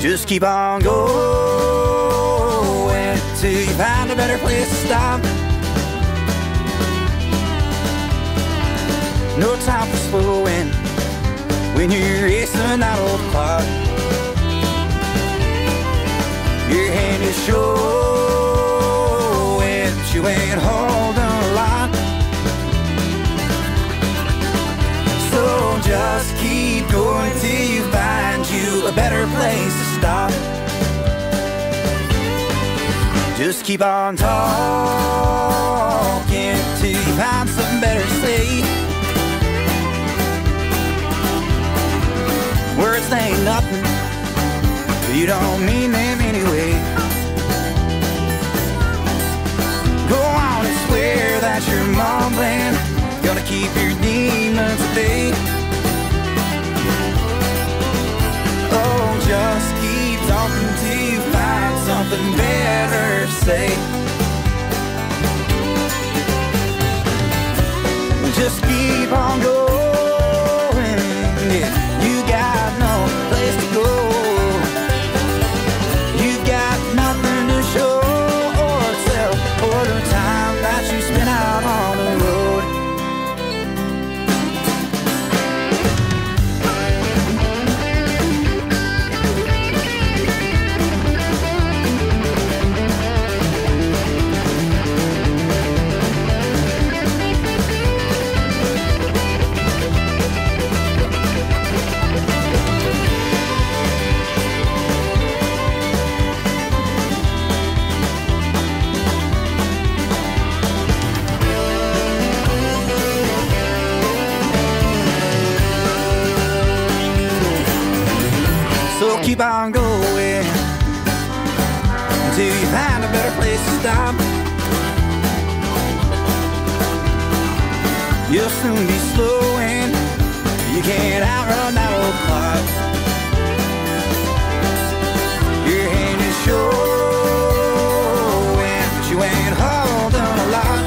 Just keep on going till you find a better place to stop. No time for slowing when you're racing that old clock. Your hand is showing that you ain't holding a lot. So just keep going till you find you a better place to stop. Just keep on talking till you find something better to say. Words ain't nothing, you don't mean them anyway. Go on and swear that you're mumbling, gonna keep your demons at bay. Oh, just keep talking till you find something better to say. Just keep on going, yeah, you got no place to go. You've got nothing to show or tell for the time that you spent out on the road. Keep on going until you find a better place to stop. You'll soon be slowing, you can't outrun that old clock. Your hand is showing that you ain't holding a lot.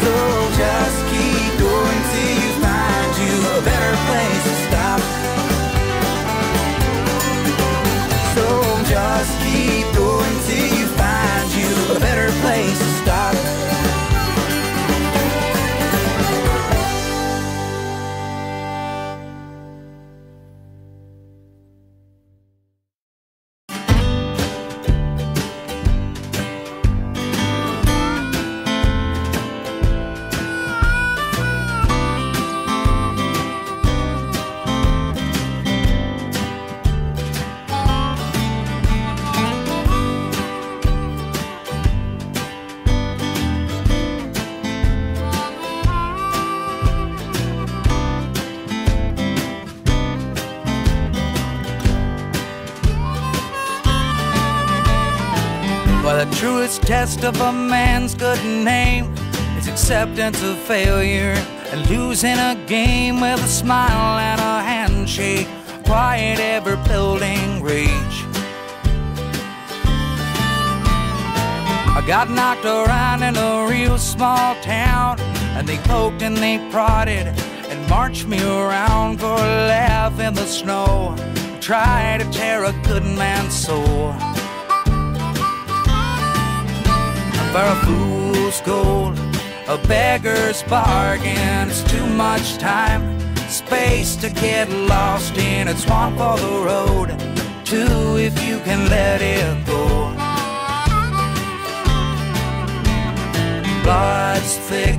So just keep going till you find you a better place to stop. So just keep going till you find you a better place to stop. The truest test of a man's good name is acceptance of failure and losing a game with a smile and a handshake, quiet ever-building rage. I got knocked around in a real small town, and they poked and they prodded and marched me around for a laugh in the snow, tried to tear a good man's soul. For a fool's gold, a beggar's bargain. It's too much time, space to get lost in. It's one for the road, two if you can let it go. Blood's thick,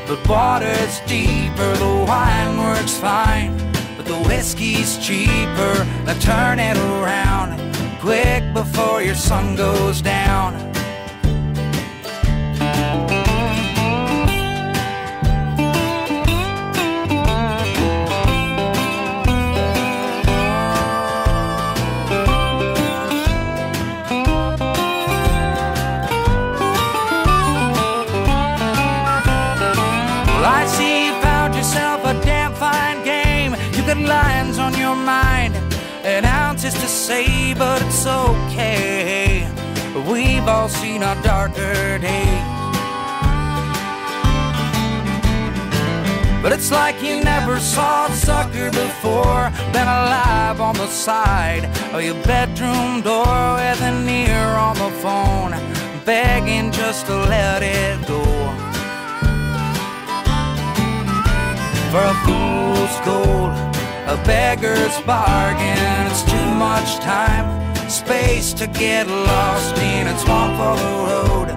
but water's deeper. The wine works fine, but the whiskey's cheaper. Now turn it around, quick before your sun goes down. Lines on your mind and ounces to say, but it's okay. We've all seen our darker days. But it's like you never saw a sucker before, been alive on the side of your bedroom door with an ear on the phone, begging just to let it go. For a fool's gold, a beggar's bargain, it's too much time, space to get lost in. It's one for the road,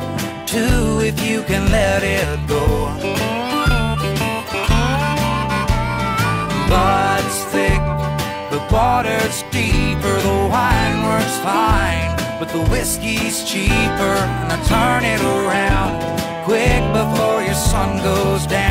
two if you can let it go. Blood's thick, the water's deeper, the wine works fine, but the whiskey's cheaper. And I turn it around quick before your sun goes down.